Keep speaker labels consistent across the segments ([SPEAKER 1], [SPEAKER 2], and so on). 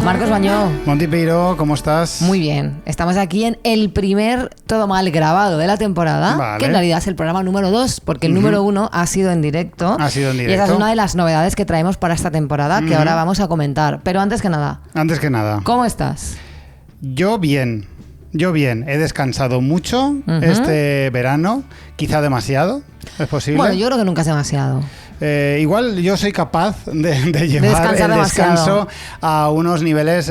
[SPEAKER 1] Marcos Bañó.
[SPEAKER 2] Monty Peiro, ¿cómo estás?
[SPEAKER 1] Muy bien. Estamos aquí en el primer Todo Mal grabado de la temporada,
[SPEAKER 2] vale.
[SPEAKER 1] Que en realidad es el programa número 2, porque el número 1 ha sido en directo.
[SPEAKER 2] Ha sido en directo.
[SPEAKER 1] Y esa es una de las novedades que traemos para esta temporada, que ahora vamos a comentar. Pero antes que nada, ¿cómo estás?
[SPEAKER 2] Yo bien. He descansado mucho este verano, quizá demasiado, ¿es posible?
[SPEAKER 1] Bueno, yo creo que nunca es demasiado.
[SPEAKER 2] Igual yo soy capaz de llevar el descanso a unos niveles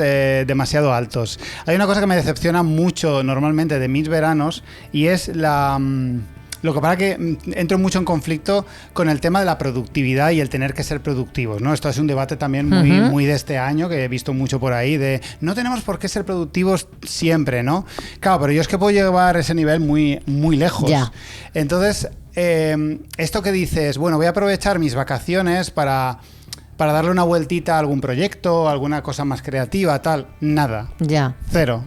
[SPEAKER 2] demasiado altos. Hay una cosa que me decepciona mucho normalmente de mis veranos y es lo que pasa que entro mucho en conflicto con el tema de la productividad y el tener que ser productivos, ¿no? Esto es un debate también muy de este año, que he visto mucho por ahí, de no tenemos por qué ser productivos siempre, ¿no? Claro, pero yo es que puedo llevar ese nivel muy lejos.
[SPEAKER 1] Ya.
[SPEAKER 2] Entonces, esto que dices, bueno, voy a aprovechar mis vacaciones para darle una vueltita a algún proyecto, alguna cosa más creativa, tal, nada.
[SPEAKER 1] Ya.
[SPEAKER 2] Cero.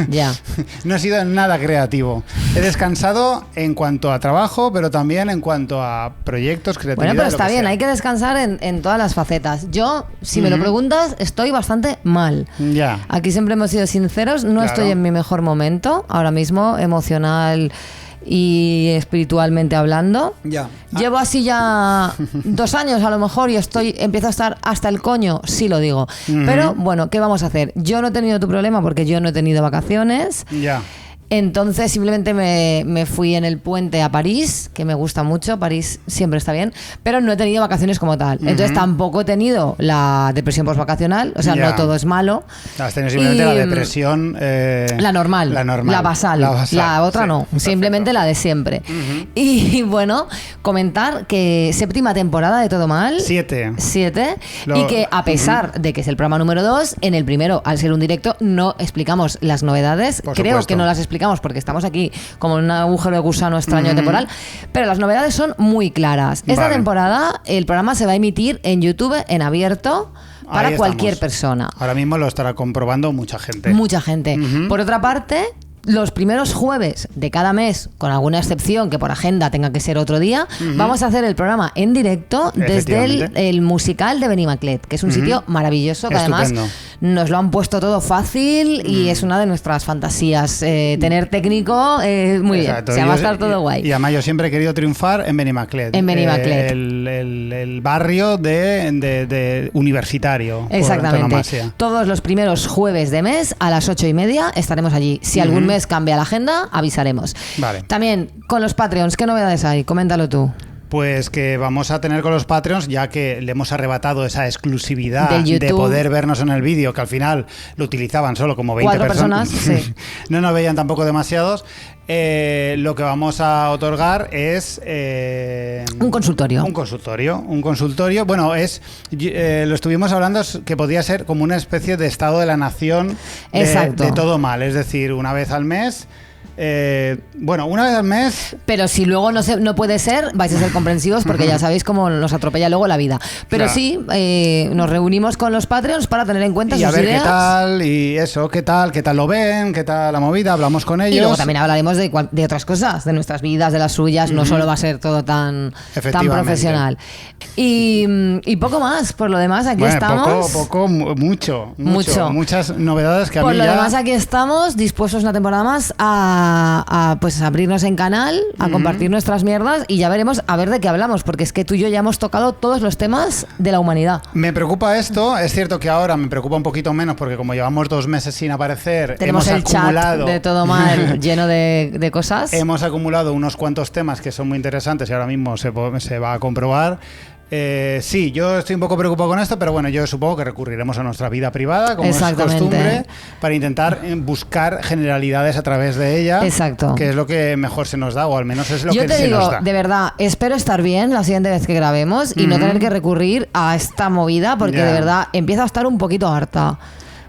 [SPEAKER 1] Ya.
[SPEAKER 2] No he sido nada creativo. He descansado en cuanto a trabajo, pero también en cuanto a proyectos, creatividad.
[SPEAKER 1] Bueno, pero está bien, hay que descansar en todas las facetas. Yo, si me lo preguntas, estoy bastante mal.
[SPEAKER 2] Ya.
[SPEAKER 1] Aquí siempre hemos sido sinceros, no estoy en mi mejor momento, ahora mismo, emocional y espiritualmente hablando.
[SPEAKER 2] Ya.
[SPEAKER 1] Llevo así ya 2 años a lo mejor y empiezo a estar hasta el coño, sí lo digo. Pero bueno, ¿qué vamos a hacer? Yo no he tenido tu problema porque yo no he tenido vacaciones.
[SPEAKER 2] Ya.
[SPEAKER 1] Entonces simplemente me fui en el puente a París, que me gusta mucho, París siempre está bien, pero no he tenido vacaciones como tal. Entonces tampoco he tenido la depresión postvacacional, o sea, no todo es malo.
[SPEAKER 2] Has tenido simplemente la depresión...
[SPEAKER 1] la normal, la basal, la otra sí, no, perfecto. Simplemente la de siempre. Y bueno, comentar que 7ª temporada de Todo Mal. 7. Y que a pesar de que es el programa número 2, en el primero, al ser un directo, no explicamos las novedades. Por Creo supuesto. Que no las explicamos porque estamos aquí como en un agujero de gusano extraño temporal, pero las novedades son muy claras. Esta temporada el programa se va a emitir en YouTube en abierto para cualquier persona.
[SPEAKER 2] Ahora mismo lo estará comprobando mucha gente.
[SPEAKER 1] Por otra parte, los primeros jueves de cada mes, con alguna excepción que por agenda tenga que ser otro día, vamos a hacer el programa en directo desde el musical de Benimaclet, que es un sitio maravilloso, que
[SPEAKER 2] estupendo.
[SPEAKER 1] Además nos lo han puesto todo fácil y es una de nuestras fantasías. Tener técnico, muy
[SPEAKER 2] Exacto.
[SPEAKER 1] bien, se va a estar todo guay.
[SPEAKER 2] Y además yo siempre he querido triunfar en Benimaclet. El barrio de universitario.
[SPEAKER 1] Exactamente. Todos los primeros jueves de mes a las 8:30 estaremos allí. Si algún mes cambia la agenda, avisaremos.
[SPEAKER 2] Vale.
[SPEAKER 1] También con los Patreons, ¿qué novedades hay? Coméntalo tú.
[SPEAKER 2] Pues que vamos a tener con los Patreons, ya que le hemos arrebatado esa exclusividad de poder vernos en el vídeo, que al final lo utilizaban solo como 20 personas. Sí. No nos veían tampoco demasiados. Lo que vamos a otorgar es...
[SPEAKER 1] un consultorio.
[SPEAKER 2] Un consultorio. Bueno, lo estuvimos hablando, que podría ser como una especie de estado de la nación de Todo Mal. Es decir, una vez al mes... una vez al mes.
[SPEAKER 1] Pero si luego no puede ser, vais a ser comprensivos porque ya sabéis cómo nos atropella luego la vida. Pero sí, nos reunimos con los Patreons para tener en cuenta sus ideas.
[SPEAKER 2] Y a ver qué tal, y eso, qué tal lo ven, qué tal la movida, hablamos con ellos.
[SPEAKER 1] Y luego también hablaremos de otras cosas, de nuestras vidas, de las suyas, no solo va a ser todo tan profesional. Y poco más, por lo demás aquí estamos.
[SPEAKER 2] Mucho. Muchas novedades que a mí
[SPEAKER 1] Por lo demás aquí estamos, dispuestos una temporada más a pues abrirnos en canal, a compartir nuestras mierdas y ya veremos a ver de qué hablamos, porque es que tú y yo ya hemos tocado todos los temas de la humanidad.
[SPEAKER 2] Me preocupa esto, es cierto que ahora me preocupa un poquito menos porque como llevamos 2 meses sin aparecer,
[SPEAKER 1] tenemos el chat de Todo Mal lleno de cosas.
[SPEAKER 2] Hemos acumulado unos cuantos temas que son muy interesantes y ahora mismo se va a comprobar. Sí, yo estoy un poco preocupado con esto, pero bueno, yo supongo que recurriremos a nuestra vida privada, como es costumbre, para intentar buscar generalidades a través de ella.
[SPEAKER 1] Exacto.
[SPEAKER 2] Que es lo que mejor se nos da, o al menos es lo que se nos da.
[SPEAKER 1] Yo te digo, de verdad, espero estar bien la siguiente vez que grabemos y no tener que recurrir a esta movida, porque de verdad empiezo a estar un poquito harta.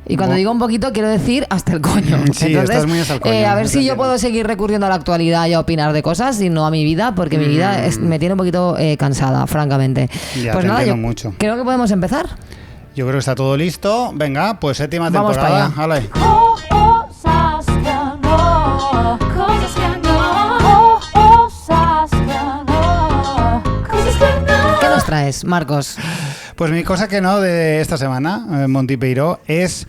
[SPEAKER 1] Y cuando digo un poquito, quiero decir hasta el coño.
[SPEAKER 2] Sí,
[SPEAKER 1] entonces,
[SPEAKER 2] estás muy hasta el coño.
[SPEAKER 1] A ver si yo puedo seguir recurriendo a la actualidad y a opinar de cosas y no a mi vida, porque mi vida me tiene un poquito cansada, francamente.
[SPEAKER 2] Ya,
[SPEAKER 1] pues
[SPEAKER 2] te
[SPEAKER 1] nada, yo
[SPEAKER 2] mucho.
[SPEAKER 1] creo que podemos empezar.
[SPEAKER 2] Yo creo que está todo listo. Venga, pues 7ª temporada.
[SPEAKER 1] Vamos para allá. ¿Qué nos traes, Marcos?
[SPEAKER 2] Pues mi cosa que no de esta semana, Monty Peiró, es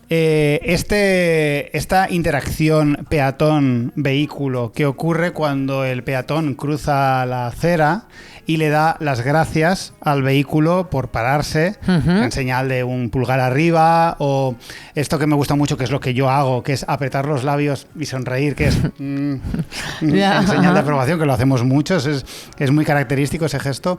[SPEAKER 2] esta interacción peatón-vehículo que ocurre cuando el peatón cruza la acera y le da las gracias al vehículo por pararse, en señal de un pulgar arriba, o esto que me gusta mucho, que es lo que yo hago, que es apretar los labios y sonreír, que es en señal de aprobación, que lo hacemos muchos, es muy característico ese gesto.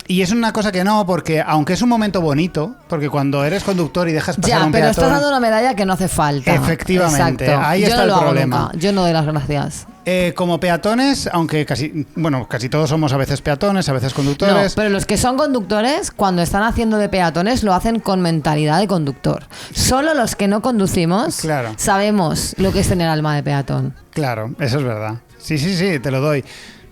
[SPEAKER 2] Y es una cosa que no, porque aunque es un momento bonito, porque cuando eres conductor y dejas pasar un peatón...
[SPEAKER 1] pero estás dando una medalla que no hace falta.
[SPEAKER 2] Efectivamente,
[SPEAKER 1] exacto.
[SPEAKER 2] Ahí está el problema.
[SPEAKER 1] Nunca. Yo no doy las gracias.
[SPEAKER 2] Como peatones, aunque casi todos somos a veces peatones, a veces conductores...
[SPEAKER 1] No, pero los que son conductores, cuando están haciendo de peatones, lo hacen con mentalidad de conductor. Solo los que no conducimos sabemos lo que es tener alma de peatón.
[SPEAKER 2] Claro, eso es verdad. Sí, te lo doy.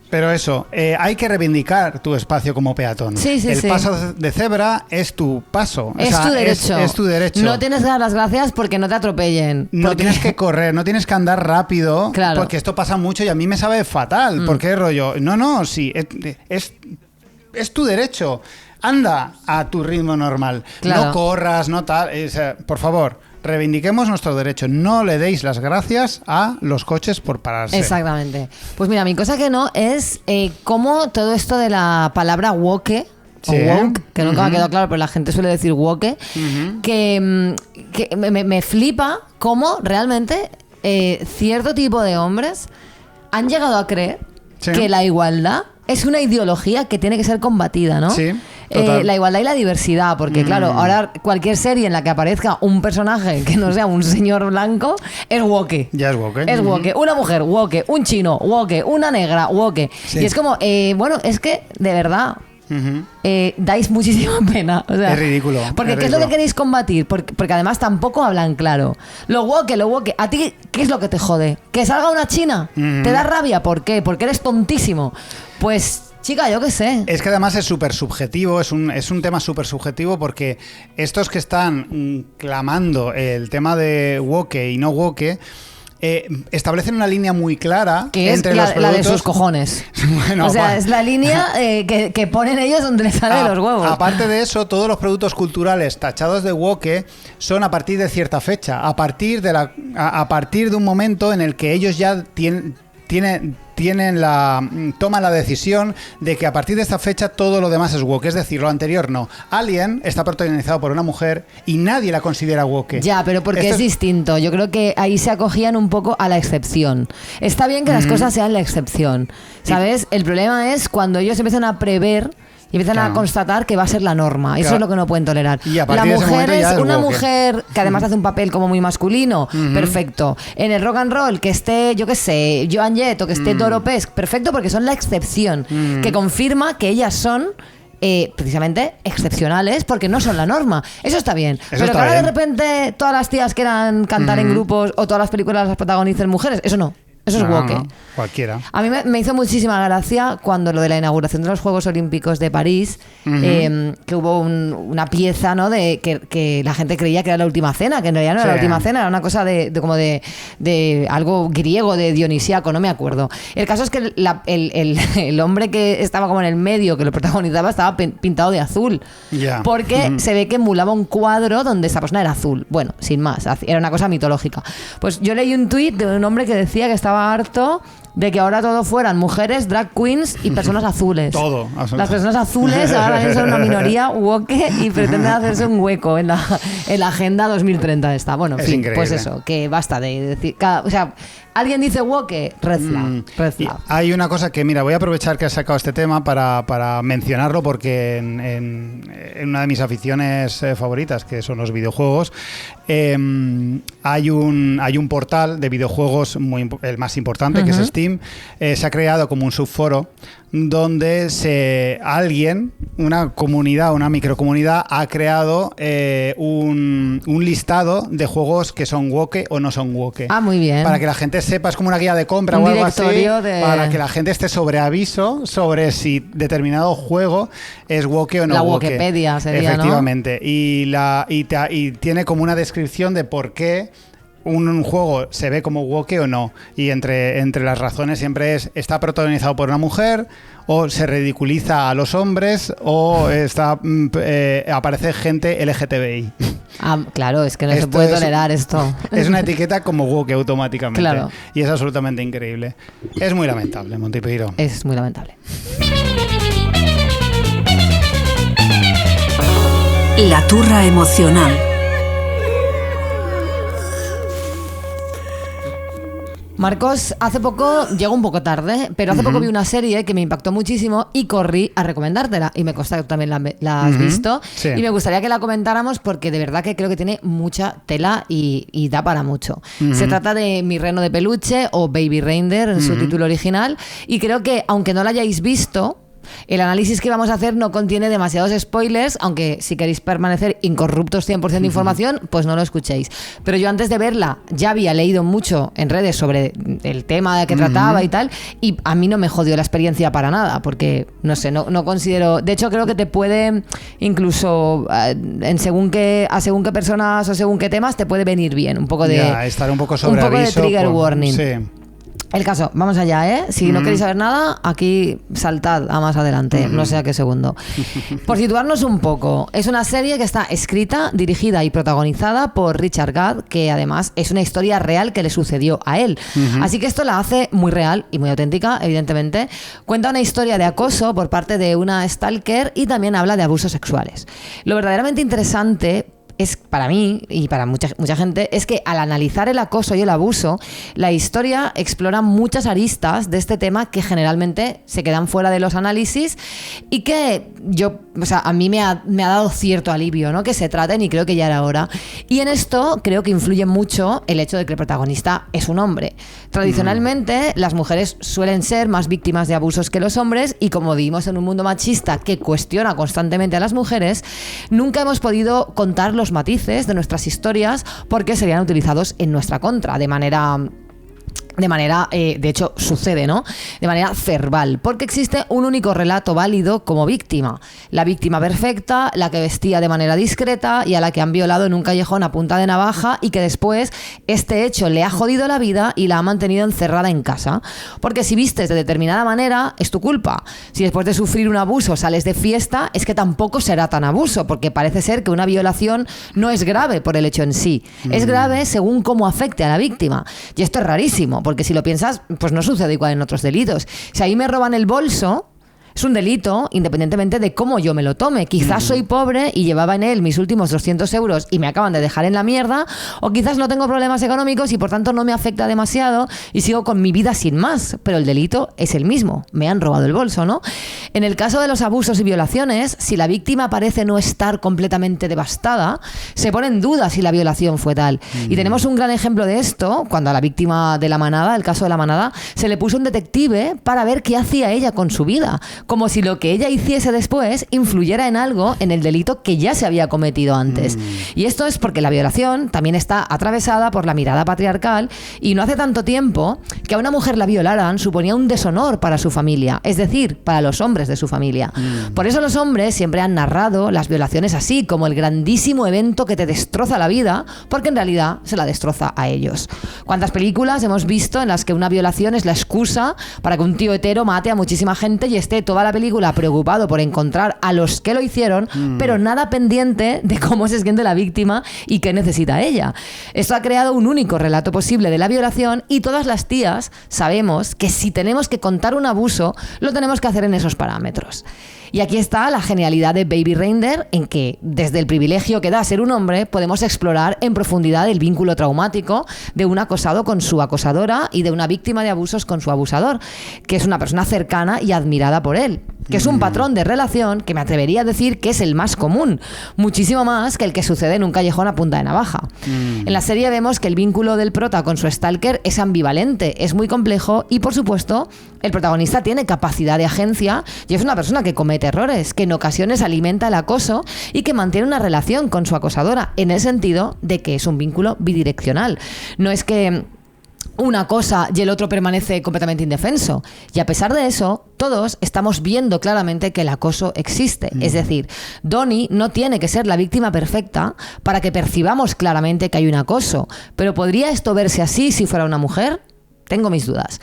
[SPEAKER 2] Pero eso, hay que reivindicar tu espacio como peatón. El paso de cebra es tu paso.
[SPEAKER 1] Es tu derecho.
[SPEAKER 2] Es tu derecho.
[SPEAKER 1] No tienes que dar las gracias porque no te atropellen.
[SPEAKER 2] No tienes que correr, no tienes que andar rápido.
[SPEAKER 1] Claro.
[SPEAKER 2] Porque esto pasa mucho y a mí me sabe fatal. Porque rollo, sí, es tu derecho. Anda a tu ritmo normal. Claro. No corras, no tal. Por favor, reivindiquemos nuestro derecho. No le deis las gracias a los coches por pararse.
[SPEAKER 1] Exactamente. Pues mira, mi cosa que no es cómo todo esto de la palabra woke, o woke, que nunca me ha quedado claro, pero la gente suele decir woke, que me flipa cómo realmente cierto tipo de hombres han llegado a creer que la igualdad es una ideología que tiene que ser combatida, ¿no?
[SPEAKER 2] Sí.
[SPEAKER 1] La igualdad y la diversidad, porque claro, ahora cualquier serie en la que aparezca un personaje que no sea un señor blanco es woke.
[SPEAKER 2] Ya es woke.
[SPEAKER 1] Es woke. Una mujer, woke. Un chino, woke. Una negra, woke. Sí. Y es como, es que, de verdad, dais muchísima pena. O sea,
[SPEAKER 2] es ridículo.
[SPEAKER 1] Porque ¿qué es lo que queréis combatir? Porque además tampoco hablan claro. Lo woke. ¿A ti qué es lo que te jode? ¿Que salga una china? ¿Te da rabia? ¿Por qué? Porque eres tontísimo. Pues... chica, yo qué sé.
[SPEAKER 2] Es que además es súper subjetivo, es un tema súper subjetivo, porque estos que están clamando el tema de woke y no woke establecen una línea muy clara
[SPEAKER 1] que
[SPEAKER 2] entre
[SPEAKER 1] es la de sus cojones.
[SPEAKER 2] Bueno,
[SPEAKER 1] o sea, es la línea que ponen ellos donde les salen los huevos.
[SPEAKER 2] Aparte de eso, todos los productos culturales tachados de woke son a partir de cierta fecha, a partir de un momento en el que ellos ya toman la decisión de que a partir de esta fecha todo lo demás es woke, es decir, lo anterior no. Alien está protagonizado por una mujer y nadie la considera woke.
[SPEAKER 1] Ya, pero porque es distinto. Yo creo que ahí se acogían un poco a la excepción. Está bien que las cosas sean la excepción, ¿sabes? El problema es cuando ellos empiezan a prever y empiezan a constatar que va a ser la norma. Eso es lo que no pueden tolerar. La mujer es una mujer que además hace un papel como muy masculino. Perfecto. En el rock and roll, que esté, yo qué sé, Joan Jett o que esté Doro Pesch. Perfecto, porque son la excepción. Que confirma que ellas son... precisamente excepcionales porque no son la norma. Eso está bien. Pero que ahora de repente todas las tías quieran cantar en grupos o todas las películas las protagonicen mujeres, eso no. Eso es woke.
[SPEAKER 2] No, cualquiera.
[SPEAKER 1] A mí me hizo muchísima gracia cuando lo de la inauguración de los Juegos Olímpicos de París, que hubo una pieza, ¿no? De que la gente creía que era la última cena, que en realidad no era la última cena, era una cosa de algo griego, de dionisíaco, no me acuerdo. El caso es que el hombre que estaba como en el medio, que lo protagonizaba, estaba pintado de azul. Porque se ve que emulaba un cuadro donde esa persona era azul. Bueno, sin más, era una cosa mitológica. Pues yo leí un tuit de un hombre que decía que estaba harto de que ahora todo fueran mujeres, drag queens y personas azules.
[SPEAKER 2] Todo.
[SPEAKER 1] Las personas azules ahora son una minoría woke y pretenden hacerse un hueco en la agenda 2030 esta. Bueno, en fin, increíble. Pues eso, que basta de decir... o sea, alguien dice woke, red flag.
[SPEAKER 2] Hay una cosa que, mira, voy a aprovechar que has sacado este tema para mencionarlo, porque en una de mis aficiones favoritas, que son los videojuegos, hay un portal de videojuegos el más importante, que es Steam, Steam se ha creado como un subforo donde alguien, una comunidad, una microcomunidad, ha creado un listado de juegos que son woke o no son woke.
[SPEAKER 1] Ah, muy bien.
[SPEAKER 2] Para que la gente sepa, es como una guía de compra o algo así, para que la gente esté sobre aviso sobre si determinado juego es woke o no woke.
[SPEAKER 1] La Wikipedia sería,
[SPEAKER 2] efectivamente, ¿no? Y tiene como una descripción de por qué un juego se ve como woke o no, y entre las razones siempre está protagonizado por una mujer, o se ridiculiza a los hombres, o aparece gente LGTBI.
[SPEAKER 1] Ah, claro, es que no se puede tolerar esto.
[SPEAKER 2] Es una etiqueta como woke automáticamente.
[SPEAKER 1] Claro.
[SPEAKER 2] Y es absolutamente increíble. Es muy lamentable, Monty Peiro.
[SPEAKER 1] Es muy lamentable.
[SPEAKER 3] La turra emocional.
[SPEAKER 1] Marcos, hace poco, llegó un poco tarde, pero hace poco vi una serie que me impactó muchísimo y corrí a recomendártela. Y me consta que tú también la has visto.
[SPEAKER 2] Sí.
[SPEAKER 1] Y me gustaría que la comentáramos porque de verdad que creo que tiene mucha tela y da para mucho. Se trata de Mi reno de peluche, o Baby Reindeer en su título original. Y creo que, aunque no la hayáis visto, el análisis que vamos a hacer no contiene demasiados spoilers, aunque si queréis permanecer incorruptos 100% de información, pues no lo escuchéis. Pero yo antes de verla ya había leído mucho en redes sobre el tema de que trataba y tal, y a mí no me jodió la experiencia para nada, porque no sé, no considero... De hecho, creo que te puede, incluso según qué personas o según qué temas, te puede venir bien un poco de...
[SPEAKER 2] estar un poco sobre aviso,
[SPEAKER 1] de trigger warning.
[SPEAKER 2] Sí.
[SPEAKER 1] El caso, vamos allá, ¿eh? Si no queréis saber nada, aquí saltad a más adelante, no sé a qué segundo. Por situarnos un poco, es una serie que está escrita, dirigida y protagonizada por Richard Gad, que además es una historia real que le sucedió a él. Así que esto la hace muy real y muy auténtica, evidentemente. Cuenta una historia de acoso por parte de una stalker y también habla de abusos sexuales. Lo verdaderamente interesante es, para mí y para mucha gente, es que al analizar el acoso y el abuso, la historia explora muchas aristas de este tema que generalmente se quedan fuera de los análisis y que a mí me ha dado cierto alivio, ¿no?, que se traten, y creo que ya era hora. Y en esto creo que influye mucho el hecho de que el protagonista es un hombre. Tradicionalmente, las mujeres suelen ser más víctimas de abusos que los hombres, y como vivimos en un mundo machista que cuestiona constantemente a las mujeres, nunca hemos podido contar los matices de nuestras historias porque serían utilizados en nuestra contra de manera, de hecho sucede, ¿no?, de manera verbal, porque existe un único relato válido como víctima: la víctima perfecta, la que vestía de manera discreta y a la que han violado en un callejón a punta de navaja, y que después este hecho le ha jodido la vida y la ha mantenido encerrada en casa. Porque si vistes de determinada manera, es tu culpa. Si después de sufrir un abuso sales de fiesta, es que tampoco será tan abuso, porque parece ser que una violación no es grave por el hecho en sí, es grave según cómo afecte a la víctima. Y esto es rarísimo, porque si lo piensas, pues no sucede igual en otros delitos. Si ahí me roban el bolso, es un delito independientemente de cómo yo me lo tome. Quizás soy pobre y llevaba en él mis últimos 200 euros y me acaban de dejar en la mierda, o quizás no tengo problemas económicos y por tanto no me afecta demasiado y sigo con mi vida sin más, pero el delito es el mismo: me han robado el bolso, ¿no? En el caso de los abusos y violaciones, si la víctima parece no estar completamente devastada, se pone en duda si la violación fue tal. Y tenemos un gran ejemplo de esto cuando a la víctima de La Manada, el caso de La Manada, se le puso un detective para ver qué hacía ella con su vida, como si lo que ella hiciese después influyera en algo en el delito que ya se había cometido antes. Y esto es porque la violación también está atravesada por la mirada patriarcal, y no hace tanto tiempo que a una mujer la violaran suponía un deshonor para su familia, es decir, para los hombres de su familia. Por eso los hombres siempre han narrado las violaciones así, como el grandísimo evento que te destroza la vida, porque en realidad se la destroza a ellos. ¿Cuántas películas hemos visto en las que una violación es la excusa para que un tío hetero mate a muchísima gente y esté toda la película preocupado por encontrar a los que lo hicieron, pero nada pendiente de cómo se siente la víctima y qué necesita ella? Esto ha creado un único relato posible de la violación, y todas las tías sabemos que si tenemos que contar un abuso, lo tenemos que hacer en esos parámetros. parámetros. Y aquí está la genialidad de Baby Reindeer, en que desde el privilegio que da ser un hombre podemos explorar en profundidad el vínculo traumático de un acosado con su acosadora y de una víctima de abusos con su abusador, que es una persona cercana y admirada por él, que es un patrón de relación que me atrevería a decir que es el más común, muchísimo más que el que sucede en un callejón a punta de navaja. En la serie vemos que el vínculo del prota con su stalker es ambivalente, es muy complejo y, por supuesto, el protagonista tiene capacidad de agencia y es una persona que comete errores, que en ocasiones alimenta el acoso y que mantiene una relación con su acosadora, en el sentido de que es un vínculo bidireccional. No es que una cosa y el otro permanece completamente indefenso. Y a pesar de eso, todos estamos viendo claramente que el acoso existe. Es decir, Donnie no tiene que ser la víctima perfecta para que percibamos claramente que hay un acoso. Pero ¿podría esto verse así si fuera una mujer? Tengo mis dudas.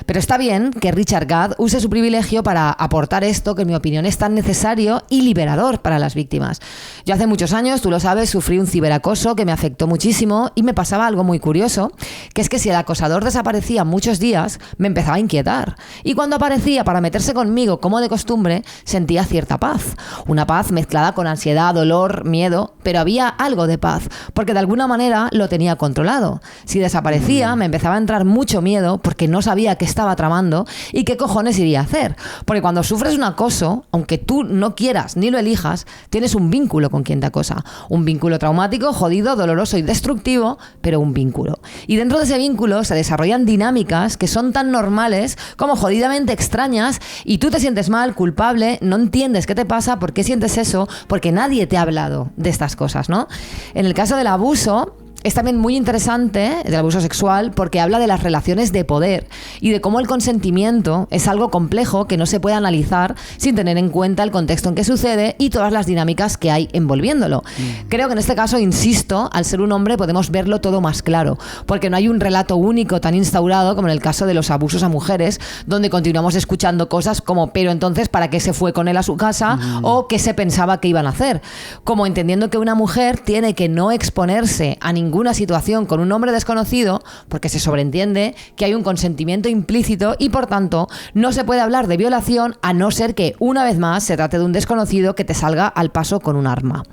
[SPEAKER 1] Pero está bien que Richard Gadd use su privilegio para aportar esto que, en mi opinión, es tan necesario y liberador para las víctimas. Yo hace muchos años, tú lo sabes, sufrí un ciberacoso que me afectó muchísimo y me pasaba algo muy curioso, que es que si el acosador desaparecía muchos días, me empezaba a inquietar. Y cuando aparecía para meterse conmigo, como de costumbre, sentía cierta paz. Una paz mezclada con ansiedad, dolor, miedo, pero había algo de paz, porque de alguna manera lo tenía controlado. Si desaparecía, me empezaba a entrar mucho miedo porque no sabía qué estaba tramando y qué cojones iría a hacer. Porque cuando sufres un acoso, aunque tú no quieras ni lo elijas, tienes un vínculo con quien te acosa. Un vínculo traumático, jodido, doloroso y destructivo, pero un vínculo. Y dentro de ese vínculo se desarrollan dinámicas que son tan normales como jodidamente extrañas y tú te sientes mal, culpable, no entiendes qué te pasa, por qué sientes eso, porque nadie te ha hablado de estas cosas, ¿no? En el caso del abuso, es también muy interesante, del abuso sexual, porque habla de las relaciones de poder y de cómo el consentimiento es algo complejo que no se puede analizar sin tener en cuenta el contexto en que sucede y todas las dinámicas que hay envolviéndolo. Creo que en este caso, insisto, al ser un hombre podemos verlo todo más claro, porque no hay un relato único tan instaurado como en el caso de los abusos a mujeres, donde continuamos escuchando cosas como pero entonces ¿para qué se fue con él a su casa? O qué se pensaba que iban a hacer. Como entendiendo que una mujer tiene que no exponerse a ninguna situación con un hombre desconocido porque se sobreentiende que hay un consentimiento implícito y por tanto no se puede hablar de violación a no ser que una vez más se trate de un desconocido que te salga al paso con un arma.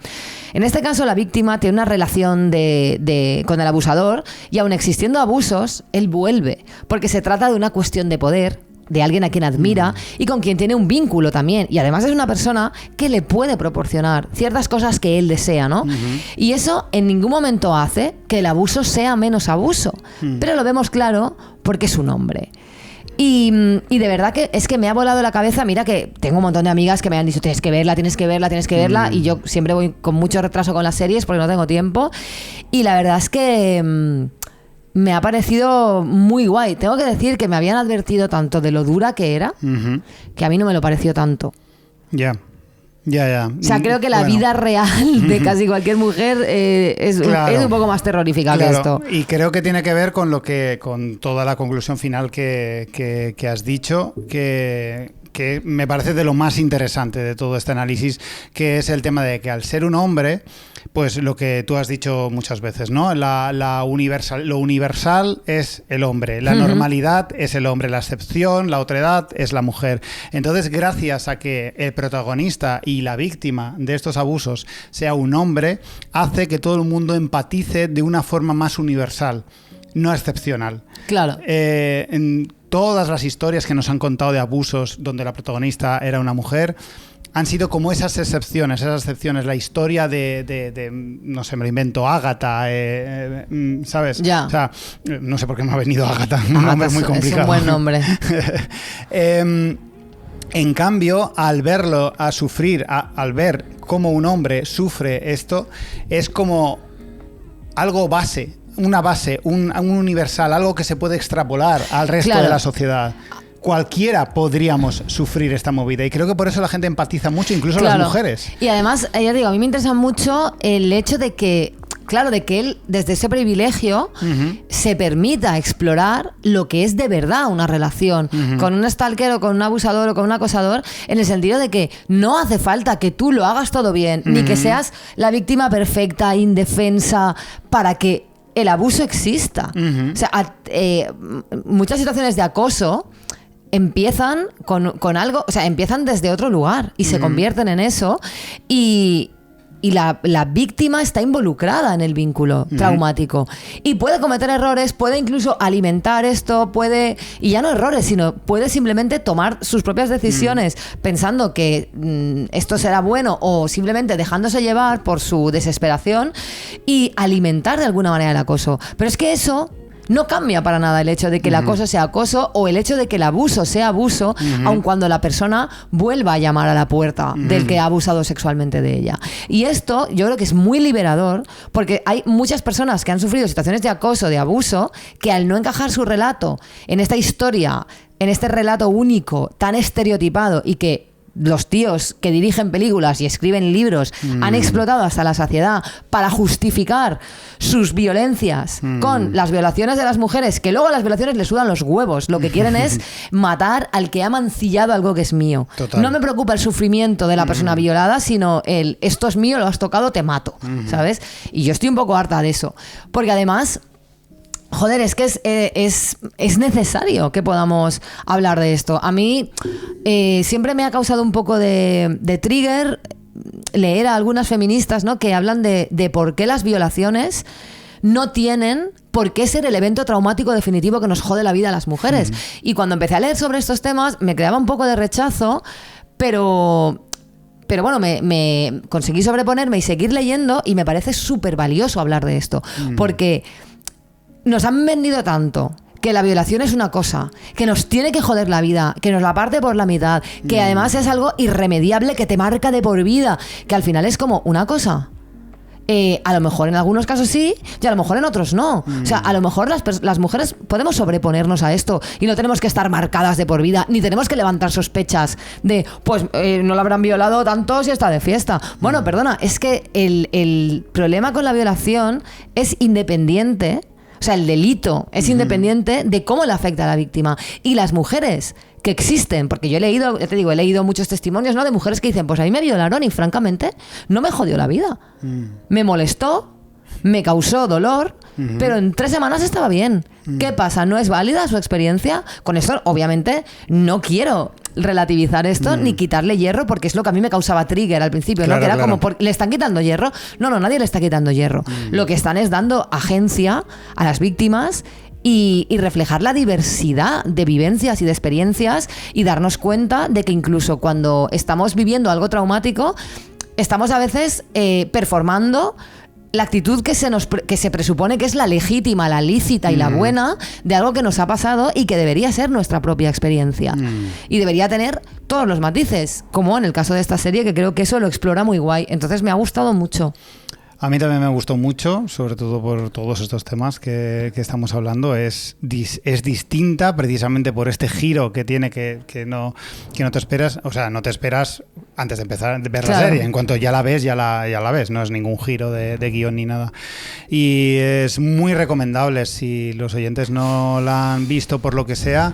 [SPEAKER 1] En este caso la víctima tiene una relación con el abusador y aun existiendo abusos, él vuelve porque se trata de una cuestión de poder, de alguien a quien admira y con quien tiene un vínculo también. Y además es una persona que le puede proporcionar ciertas cosas que él desea, ¿no? Y eso en ningún momento hace que el abuso sea menos abuso. Pero lo vemos claro porque es un hombre. Y de verdad que es que me ha volado la cabeza. Mira que tengo un montón de amigas que me han dicho tienes que verla, tienes que verla, tienes que verla. Y yo siempre voy con mucho retraso con las series porque no tengo tiempo. Y la verdad es que me ha parecido muy guay. Tengo que decir que me habían advertido tanto de lo dura que era, que a mí no me lo pareció tanto.
[SPEAKER 2] Ya.
[SPEAKER 1] O sea, creo que la vida real de casi cualquier mujer es un poco más terrorífica que esto.
[SPEAKER 2] Y creo que tiene que ver con toda la conclusión final que has dicho, que me parece de lo más interesante de todo este análisis, que es el tema de que al ser un hombre, pues lo que tú has dicho muchas veces, ¿no? Lo universal es el hombre, la normalidad es el hombre, la excepción, la otredad es la mujer. Entonces, gracias a que el protagonista y la víctima de estos abusos sea un hombre, hace que todo el mundo empatice de una forma más universal, no excepcional.
[SPEAKER 1] Claro.
[SPEAKER 2] En todas las historias que nos han contado de abusos donde la protagonista era una mujer han sido como esas excepciones. La historia de no sé, me lo invento, Ágata, ¿sabes?
[SPEAKER 1] Ya.
[SPEAKER 2] O sea, no sé por qué me ha venido Ágata, un nombre muy complicado.
[SPEAKER 1] Es un buen nombre.
[SPEAKER 2] En cambio, al verlo, a sufrir, al ver cómo un hombre sufre esto, es como algo base, una base, un universal, algo que se puede extrapolar al resto de la sociedad. Cualquiera podríamos sufrir esta movida y creo que por eso la gente empatiza mucho, incluso las mujeres.
[SPEAKER 1] Y además, ya digo, a mí me interesa mucho el hecho de que, claro, de que él, desde ese privilegio, se permita explorar lo que es de verdad una relación con un stalker o con un abusador o con un acosador, en el sentido de que no hace falta que tú lo hagas todo bien, ni que seas la víctima perfecta, indefensa, para que el abuso exista. O sea, muchas situaciones de acoso empiezan con algo, o sea, empiezan desde otro lugar y se convierten en eso y la víctima está involucrada en el vínculo traumático y puede cometer errores, puede incluso alimentar esto, y ya no errores, sino puede simplemente tomar sus propias decisiones pensando que esto será bueno o simplemente dejándose llevar por su desesperación y alimentar de alguna manera el acoso. Pero es que eso no cambia para nada el hecho de que el acoso sea acoso o el hecho de que el abuso sea abuso, aun cuando la persona vuelva a llamar a la puerta del que ha abusado sexualmente de ella. Y esto yo creo que es muy liberador porque hay muchas personas que han sufrido situaciones de acoso, de abuso, que al no encajar su relato en esta historia, en este relato único, tan estereotipado y que los tíos que dirigen películas y escriben libros han explotado hasta la saciedad para justificar sus violencias con las violaciones de las mujeres, que luego a las violaciones les sudan los huevos. Lo que quieren es matar al que ha mancillado algo que es mío. Total. No me preocupa el sufrimiento de la persona violada, sino el esto es mío, lo has tocado, te mato, ¿sabes? Y yo estoy un poco harta de eso. Porque además... Joder, es que es necesario que podamos hablar de esto. A mí siempre me ha causado un poco de trigger leer a algunas feministas, ¿no?, que hablan de por qué las violaciones no tienen por qué ser el evento traumático definitivo que nos jode la vida a las mujeres. Y cuando empecé a leer sobre estos temas me creaba un poco de rechazo, pero bueno, me conseguí sobreponerme y seguir leyendo y me parece súper valioso hablar de esto. Porque... nos han vendido tanto que la violación es una cosa, que nos tiene que joder la vida, que nos la parte por la mitad, que además es algo irremediable que te marca de por vida, que al final es como una cosa. A lo mejor en algunos casos sí y a lo mejor en otros no. O sea, a lo mejor las mujeres podemos sobreponernos a esto y no tenemos que estar marcadas de por vida, ni tenemos que levantar sospechas de, pues no la habrán violado tanto si está de fiesta. Bueno, perdona, es que el problema con la violación es independiente. O sea, el delito es independiente de cómo le afecta a la víctima. Y las mujeres que existen, porque yo he leído muchos testimonios, ¿no?, de mujeres que dicen, pues a mí me violaron y francamente no me jodió la vida. Me molestó, me causó dolor, pero en 3 semanas estaba bien. ¿Qué pasa? ¿No es válida su experiencia? Con esto, obviamente, no quiero relativizar esto ni quitarle hierro, porque es lo que a mí me causaba trigger al principio, claro, ¿no? Que era como, ¿le están quitando hierro? No, nadie le está quitando hierro. Lo que están es dando agencia a las víctimas y reflejar la diversidad de vivencias y de experiencias y darnos cuenta de que incluso cuando estamos viviendo algo traumático, estamos a veces performando la actitud que se presupone que es la legítima, la lícita y la buena de algo que nos ha pasado y que debería ser nuestra propia experiencia. Y debería tener todos los matices, como en el caso de esta serie, que creo que eso lo explora muy guay. Entonces me ha gustado mucho.
[SPEAKER 2] A mí también me gustó mucho, sobre todo por todos estos temas que estamos hablando. Es distinta precisamente por este giro que tiene que no te esperas. O sea, no te esperas antes de empezar a ver la serie. En cuanto ya la ves, ya la ves. No es ningún giro de guión ni nada. Y es muy recomendable si los oyentes no la han visto por lo que sea.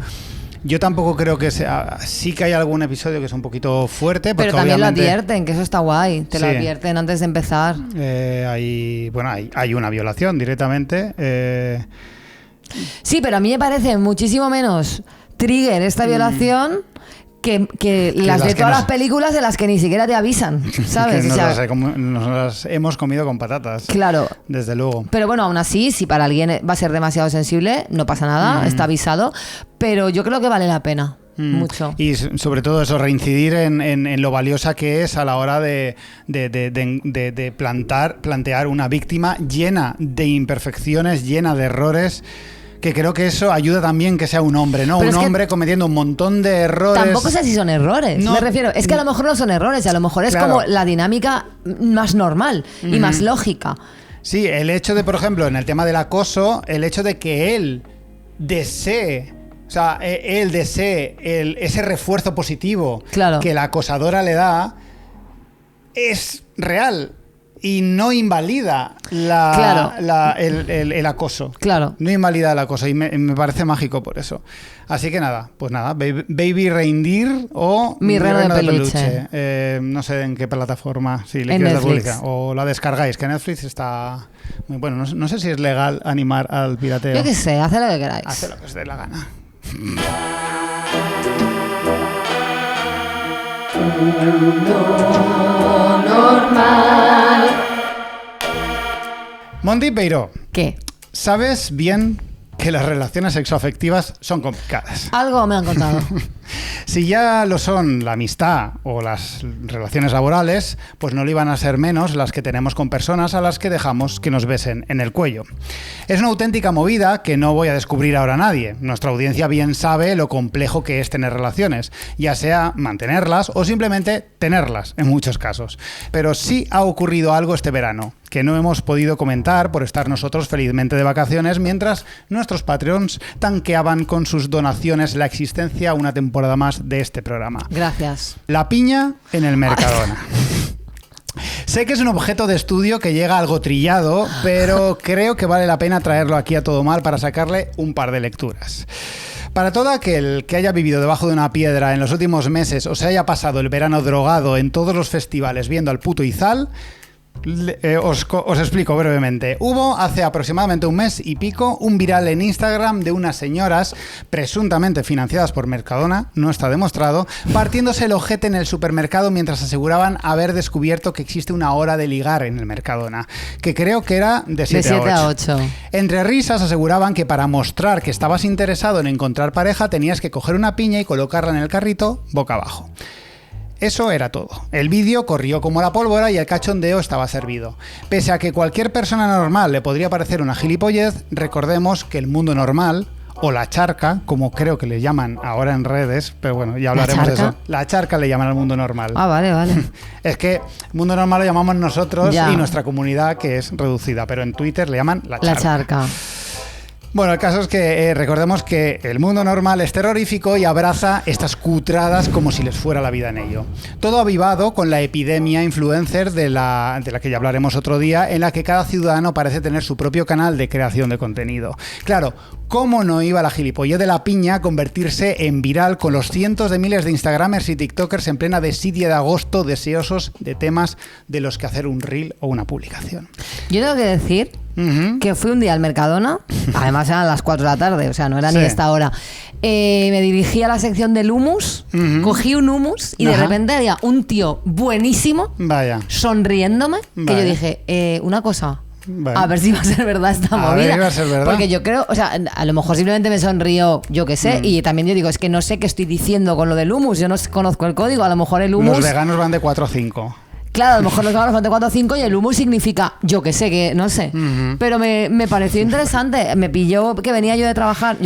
[SPEAKER 2] Yo tampoco creo que sea... Sí que hay algún episodio que es un poquito fuerte.
[SPEAKER 1] Pero también lo advierten, que eso está guay. Te lo advierten antes de empezar.
[SPEAKER 2] Hay una violación directamente.
[SPEAKER 1] Sí, pero a mí me parece muchísimo menos trigger esta violación que las de todas las películas de las que ni siquiera te avisan, ¿sabes?
[SPEAKER 2] Nos las hemos comido con patatas.
[SPEAKER 1] Claro.
[SPEAKER 2] Desde luego.
[SPEAKER 1] Pero bueno, aún así, si para alguien va a ser demasiado sensible, no pasa nada, está avisado. Pero yo creo que vale la pena. Mucho.
[SPEAKER 2] Y sobre todo eso, reincidir en lo valiosa que es a la hora de plantear una víctima llena de imperfecciones, llena de errores. Que creo que eso ayuda también que sea un hombre, ¿no? Pero un hombre cometiendo un montón de errores.
[SPEAKER 1] Tampoco sé si son errores, me refiero. Es que a lo mejor no son errores, a lo mejor es como la dinámica más normal y más lógica.
[SPEAKER 2] Sí, el hecho de, por ejemplo, en el tema del acoso, el hecho de que él desee... O sea, él desee ese refuerzo positivo que la acosadora le da, es real. Y no invalida el acoso.
[SPEAKER 1] Claro.
[SPEAKER 2] No invalida el acoso. Y me parece mágico por eso. Así que nada, pues nada. Baby Reindeer o
[SPEAKER 1] Mi reno de peluche.
[SPEAKER 2] No sé en qué plataforma. Si le quieres dar pública. O la descargáis, que Netflix está muy bueno. No sé si es legal animar al pirateo.
[SPEAKER 1] Yo qué sé, haz lo que queráis.
[SPEAKER 2] Haz lo que os dé la gana.
[SPEAKER 1] Mundo normal.
[SPEAKER 2] Monty Peiró.
[SPEAKER 1] ¿Qué?
[SPEAKER 2] ¿Sabes bien que las relaciones sexoafectivas son complicadas?
[SPEAKER 1] Algo me han contado.
[SPEAKER 2] Si ya lo son la amistad o las relaciones laborales, pues no lo iban a ser menos las que tenemos con personas a las que dejamos que nos besen en el cuello. Es una auténtica movida que no voy a descubrir ahora a nadie. Nuestra audiencia bien sabe lo complejo que es tener relaciones, ya sea mantenerlas o simplemente tenerlas en muchos casos. Pero sí ha ocurrido algo este verano que no hemos podido comentar por estar nosotros felizmente de vacaciones mientras nuestros Patreons tanqueaban con sus donaciones la existencia una temporada más de este programa.
[SPEAKER 1] Gracias.
[SPEAKER 2] La piña en el Mercadona. Sé que es un objeto de estudio que llega algo trillado, pero creo que vale la pena traerlo aquí a Todo Mal para sacarle un par de lecturas. Para todo aquel que haya vivido debajo de una piedra en los últimos meses o se haya pasado el verano drogado en todos los festivales viendo al puto Izal, os explico brevemente. Hubo hace aproximadamente un mes y pico un viral en Instagram de unas señoras presuntamente financiadas por Mercadona, no está demostrado, partiéndose el ojete en el supermercado mientras aseguraban haber descubierto que existe una hora de ligar en el Mercadona, que creo que era de 7 a 8. Entre risas aseguraban que para mostrar que estabas interesado en encontrar pareja tenías que coger una piña y colocarla en el carrito boca abajo. Eso era todo. El vídeo corrió como la pólvora y el cachondeo estaba servido. Pese a que cualquier persona normal le podría parecer una gilipollez, recordemos que el mundo normal, o la charca, como creo que le llaman ahora en redes, pero bueno, ya hablaremos de eso. La charca le llaman al mundo normal.
[SPEAKER 1] Ah, vale.
[SPEAKER 2] Es que mundo normal lo llamamos nosotros y nuestra comunidad, que es reducida, pero en Twitter le llaman la charca.
[SPEAKER 1] La charca.
[SPEAKER 2] Bueno, el caso es que recordemos que el mundo normal es terrorífico y abraza estas cutradas como si les fuera la vida en ello. Todo avivado con la epidemia influencer de la que ya hablaremos otro día, en la que cada ciudadano parece tener su propio canal de creación de contenido. Claro, ¿cómo no iba la gilipollez de la piña a convertirse en viral con los cientos de miles de instagramers y tiktokers en plena desidia de agosto deseosos de temas de los que hacer un reel o una publicación?
[SPEAKER 1] Yo tengo que decir que fui un día al Mercadona, además eran las 4 de la tarde, o sea, no era ni esta hora. Me dirigí a la sección del hummus, cogí un hummus y de repente había un tío buenísimo, sonriéndome, que yo dije, una cosa... Bueno. A ver si va a ser verdad esta movida.
[SPEAKER 2] Va a ser verdad.
[SPEAKER 1] Porque yo creo, o sea, a lo mejor simplemente me sonrío, yo qué sé, y también yo digo, es que no sé qué estoy diciendo con lo del hummus, yo no conozco el código, a lo mejor el hummus...
[SPEAKER 2] Los veganos van de 4 a 5.
[SPEAKER 1] Claro, a lo mejor los veganos van de 4 a 5 y el hummus significa, yo qué sé, que no sé. Pero me pareció interesante. Me pilló que venía yo a trabajar,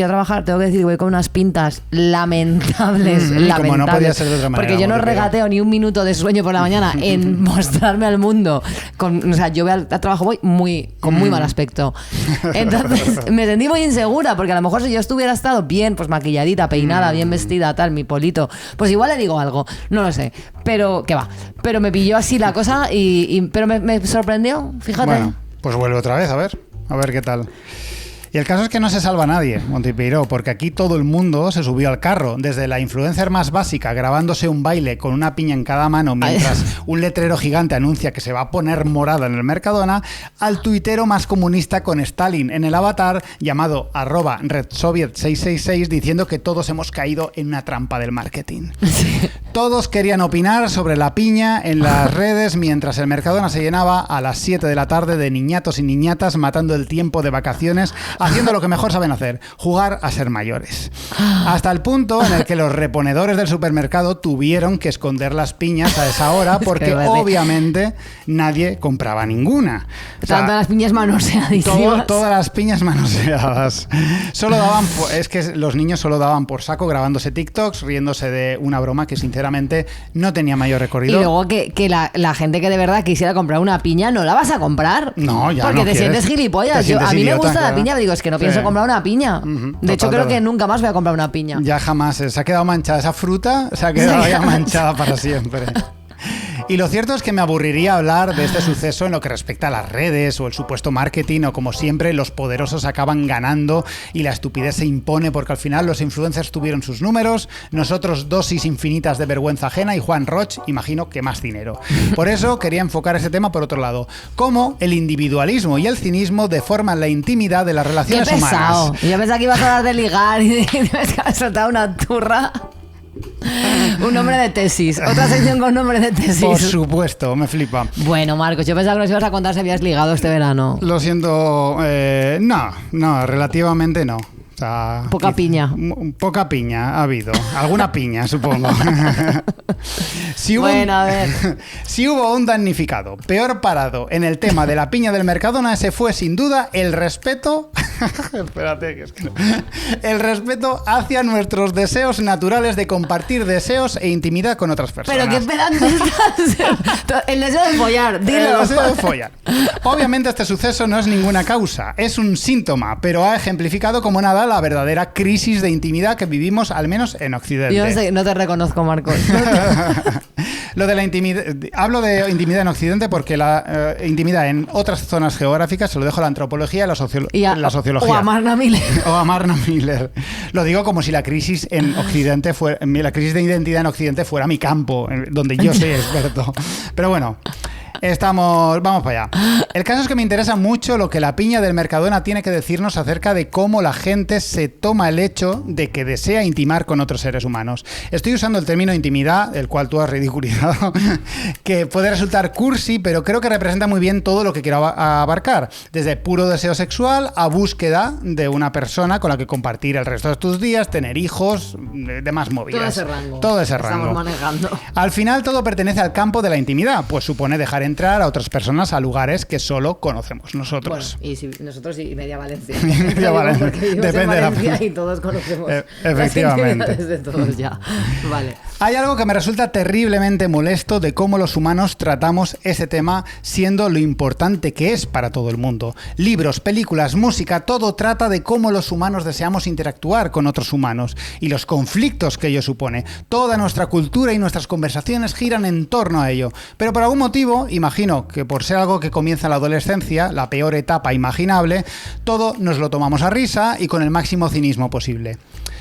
[SPEAKER 1] tengo que decir, voy con unas pintas lamentables.
[SPEAKER 2] Como no podía ser de otra manera.
[SPEAKER 1] Porque yo no regateo ni un minuto de sueño por la mañana en mostrarme al mundo. O sea, yo al trabajo voy con muy mal aspecto. Entonces me sentí muy insegura, porque a lo mejor si yo estuviera estado bien, pues maquilladita, peinada, bien vestida, tal, mi polito, pues igual le digo algo, no lo sé. Pero, ¿qué va? Pero me pilló así la cosa pero me sorprendió, fíjate.
[SPEAKER 2] Bueno, pues vuelve otra vez, a ver qué tal. Y el caso es que no se salva nadie, Monty Peiró, porque aquí todo el mundo se subió al carro, desde la influencer más básica grabándose un baile con una piña en cada mano mientras un letrero gigante anuncia que se va a poner morada en el Mercadona, al tuitero más comunista con Stalin en el avatar llamado @RedSoviet666 diciendo que todos hemos caído en una trampa del marketing. Sí. Todos querían opinar sobre la piña en las redes mientras el Mercadona se llenaba a las 7 de la tarde de niñatos y niñatas matando el tiempo de vacaciones, haciendo lo que mejor saben hacer, jugar a ser mayores. Hasta el punto en el que los reponedores del supermercado tuvieron que esconder las piñas a esa hora porque obviamente nadie compraba ninguna.
[SPEAKER 1] O sea, todas las piñas manoseadísimas.
[SPEAKER 2] Todas las piñas manoseadas. Es que los niños solo daban por saco grabándose TikToks, riéndose de una broma que sinceramente no tenía mayor recorrido.
[SPEAKER 1] Y luego que la gente que de verdad quisiera comprar una piña, ¿no la vas a comprar?
[SPEAKER 2] No, ya
[SPEAKER 1] porque
[SPEAKER 2] no
[SPEAKER 1] te sientes gilipollas. A mí me gusta la piña, pero digo, es que no pienso comprar una piña. De hecho, creo que nunca más voy a comprar una piña.
[SPEAKER 2] Ya jamás. Se ha quedado manchada esa fruta, se ha quedado ya manchada para siempre. Y lo cierto es que me aburriría hablar de este suceso en lo que respecta a las redes o el supuesto marketing, o como siempre los poderosos acaban ganando y la estupidez se impone porque al final los influencers tuvieron sus números, nosotros dosis infinitas de vergüenza ajena y Juan Roch, imagino que más dinero. Por eso quería enfocar ese tema por otro lado, cómo el individualismo y el cinismo deforman la intimidad de las relaciones
[SPEAKER 1] ¡Qué pesado!
[SPEAKER 2] humanas.
[SPEAKER 1] Yo pensaba que ibas a hablar de ligar y me has soltado una turra. Un nombre de tesis. Otra sección con nombre de tesis.
[SPEAKER 2] Por supuesto, me flipa.
[SPEAKER 1] Bueno, Marcos, yo pensaba que nos ibas a contar si habías ligado este verano.
[SPEAKER 2] Lo siento, no, relativamente no. O sea,
[SPEAKER 1] poca piña.
[SPEAKER 2] Poca piña ha habido. Alguna piña, supongo.
[SPEAKER 1] Bueno, a ver.
[SPEAKER 2] Si hubo un damnificado peor parado en el tema de la piña del Mercadona, ese fue sin duda el respeto. Espérate, que es que no. El respeto hacia nuestros deseos naturales de compartir deseos e intimidad con otras personas.
[SPEAKER 1] Pero qué pedante estás. El deseo de follar, dilo.
[SPEAKER 2] El deseo de follar. Obviamente este suceso no es ninguna causa, es un síntoma, pero ha ejemplificado como nada la verdadera crisis de intimidad que vivimos, al menos en Occidente.
[SPEAKER 1] Yo no te reconozco, Marcos.
[SPEAKER 2] Lo de la intimidad, hablo de intimidad en Occidente porque la intimidad en otras zonas geográficas se lo dejo a la antropología y la sociología.
[SPEAKER 1] O a Marna Miller.
[SPEAKER 2] O a Marna Miller. Lo digo como si la crisis en Occidente fuera, la crisis de identidad en Occidente fuera mi campo, donde yo soy experto. Pero bueno. Vamos para allá. El caso es que me interesa mucho lo que la piña del Mercadona tiene que decirnos acerca de cómo la gente se toma el hecho de que desea intimar con otros seres humanos. Estoy usando el término intimidad, el cual tú has ridiculizado, que puede resultar cursi, pero creo que representa muy bien todo lo que quiero abarcar. Desde puro deseo sexual a búsqueda de una persona con la que compartir el resto de tus días, tener hijos, demás movidas.
[SPEAKER 1] Todo ese
[SPEAKER 2] rango.
[SPEAKER 1] Estamos manejando.
[SPEAKER 2] Al final todo pertenece al campo de la intimidad, pues supone dejar entrar a otras personas a lugares que solo conocemos nosotros.
[SPEAKER 1] Bueno, y si nosotros y media Valencia.
[SPEAKER 2] Media Valencia.
[SPEAKER 1] Depende de Valencia y todos conocemos
[SPEAKER 2] efectivamente.
[SPEAKER 1] Las intimidades de todos ya. Vale.
[SPEAKER 2] Hay algo que me resulta terriblemente molesto de cómo los humanos tratamos ese tema, siendo lo importante que es para todo el mundo. Libros, películas, música, todo trata de cómo los humanos deseamos interactuar con otros humanos y los conflictos que ello supone. Toda nuestra cultura y nuestras conversaciones giran en torno a ello. Pero por algún motivo, imagino que por ser algo que comienza en la adolescencia, la peor etapa imaginable, todo nos lo tomamos a risa y con el máximo cinismo posible.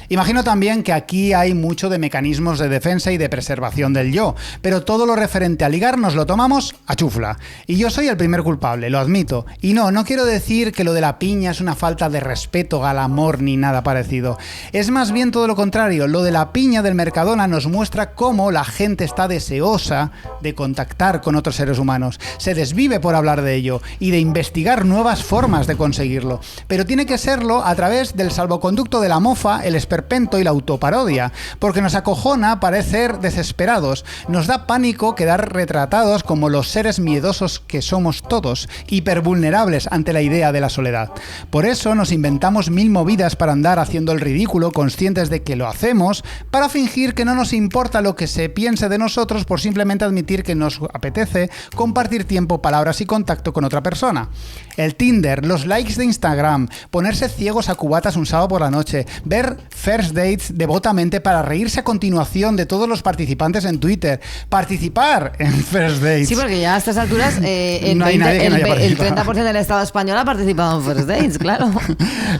[SPEAKER 2] Imagino también que aquí hay mucho de mecanismos de defensa y de preservación del yo, pero todo lo referente a ligar nos lo tomamos a chufla. Y yo soy el primer culpable, lo admito. Y no quiero decir que lo de la piña es una falta de respeto al amor ni nada parecido. Es más bien todo lo contrario. Lo de la piña del Mercadona nos muestra cómo la gente está deseosa de contactar con otros seres humanos. Se desvive por hablar de ello y de investigar nuevas formas de conseguirlo. Pero tiene que serlo a través del salvoconducto de la mofa, el esperpento y la autoparodia, porque nos acojona parecer desesperados, nos da pánico quedar retratados como los seres miedosos que somos todos, hipervulnerables ante la idea de la soledad. Por eso nos inventamos mil movidas para andar haciendo el ridículo, conscientes de que lo hacemos, para fingir que no nos importa lo que se piense de nosotros por simplemente admitir que nos apetece compartir tiempo, palabras y contacto con otra persona. El Tinder, los likes de Instagram, ponerse ciegos a cubatas un sábado por la noche, ver First Dates devotamente para reírse a continuación de todos los participantes en Twitter, participar en First Dates.
[SPEAKER 1] Sí, porque ya a estas alturas el 30% del Estado español ha participado en First Dates, claro.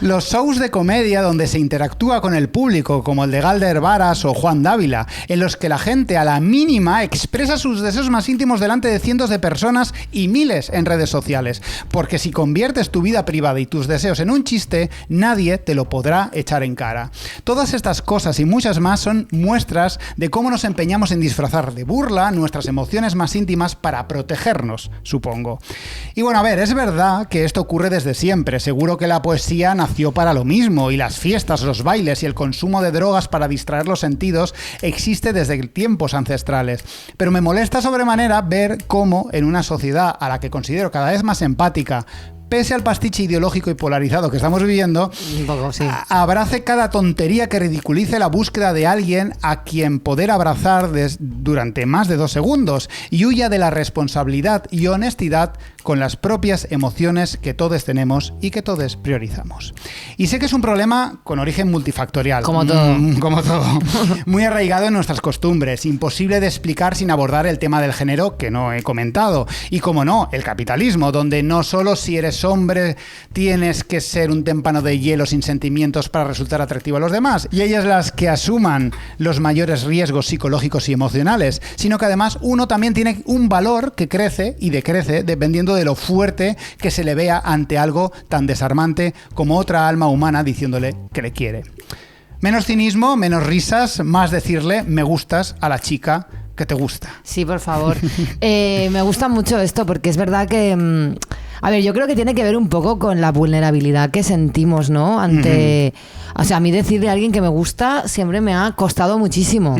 [SPEAKER 2] Los shows de comedia donde se interactúa con el público, como el de Galder Varas o Juan Dávila, en los que la gente a la mínima expresa sus deseos más íntimos delante de cientos de personas y miles en redes sociales. Porque si conviertes tu vida privada y tus deseos en un chiste, nadie te lo podrá echar en cara. Todas estas cosas y muchas más son muestras de cómo nos empeñamos en disfrazar de burla nuestras emociones más íntimas para protegernos, supongo. Y bueno, a ver, es verdad que esto ocurre desde siempre. Seguro que la poesía nació para lo mismo y las fiestas, los bailes y el consumo de drogas para distraer los sentidos existe desde tiempos ancestrales. Pero me molesta sobremanera ver cómo en una sociedad a la que considero cada vez más empática, pese al pastiche ideológico y polarizado que estamos viviendo,
[SPEAKER 1] un poco, sí,
[SPEAKER 2] abrace cada tontería que ridiculice la búsqueda de alguien a quien poder abrazar durante más de 2 segundos y huya de la responsabilidad y honestidad con las propias emociones que todos tenemos y que todos priorizamos. Y sé que es un problema con origen multifactorial.
[SPEAKER 1] Como todo.
[SPEAKER 2] Como todo. Muy arraigado en nuestras costumbres, imposible de explicar sin abordar el tema del género que no he comentado. Y como no, el capitalismo, donde no solo si eres hombre tienes que ser un témpano de hielo sin sentimientos para resultar atractivo a los demás, y ellas las que asuman los mayores riesgos psicológicos y emocionales, sino que además uno también tiene un valor que crece y decrece dependiendo de lo fuerte que se le vea ante algo tan desarmante como otra alma humana diciéndole que le quiere. Menos cinismo, menos risas, más decirle me gustas a la chica que te gusta.
[SPEAKER 1] Sí, por favor. Me gusta mucho esto porque es verdad que... A ver, yo creo que tiene que ver un poco con la vulnerabilidad que sentimos, ¿no? Ante... O sea, a mí decirle a alguien que me gusta siempre me ha costado muchísimo.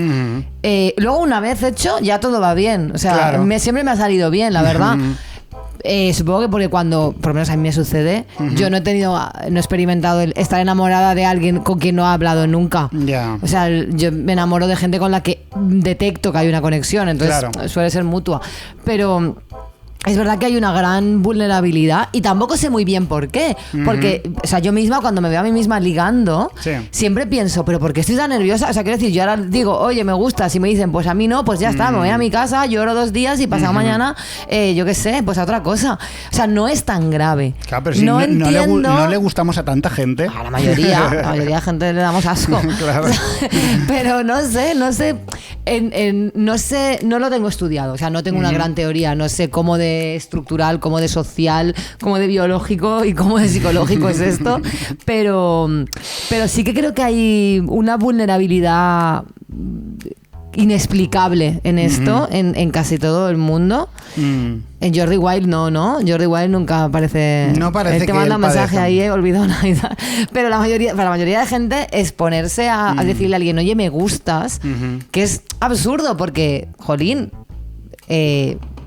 [SPEAKER 1] Luego, una vez hecho, ya todo va bien. O sea,
[SPEAKER 2] claro.
[SPEAKER 1] Siempre me ha salido bien, la verdad. Supongo que porque cuando, por lo menos a mí me sucede, yo no he experimentado el estar enamorada de alguien con quien no he hablado nunca.
[SPEAKER 2] Yeah.
[SPEAKER 1] O sea, yo me enamoro de gente con la que detecto que hay una conexión, entonces claro. Suele ser mutua. Pero... es verdad que hay una gran vulnerabilidad y tampoco sé muy bien por qué. Porque, o sea, yo misma cuando me veo a mí misma ligando, siempre pienso, ¿pero por qué estoy tan nerviosa? O sea, quiero decir, yo ahora digo, oye, me gusta. Si me dicen, pues a mí no, pues ya está, me voy a mi casa, lloro 2 días y pasado mañana, yo qué sé, pues a otra cosa. O sea, no es tan grave.
[SPEAKER 2] Claro, pero si no le gustamos a tanta gente.
[SPEAKER 1] A la mayoría de gente le damos asco.
[SPEAKER 2] Claro.
[SPEAKER 1] O sea, pero no sé, no lo tengo estudiado. O sea, no tengo una gran teoría, no sé cómo de estructural, como de social, como de biológico y como de psicológico es esto, pero sí que creo que hay una vulnerabilidad inexplicable en esto, en casi todo el mundo. En Jordi Wild no, Jordi Wild nunca aparece.
[SPEAKER 2] No parece
[SPEAKER 1] el que manda un mensaje ahí, he olvidado nada. Pero para la mayoría de gente exponerse a decirle a alguien, oye, me gustas, que es absurdo porque, jolín,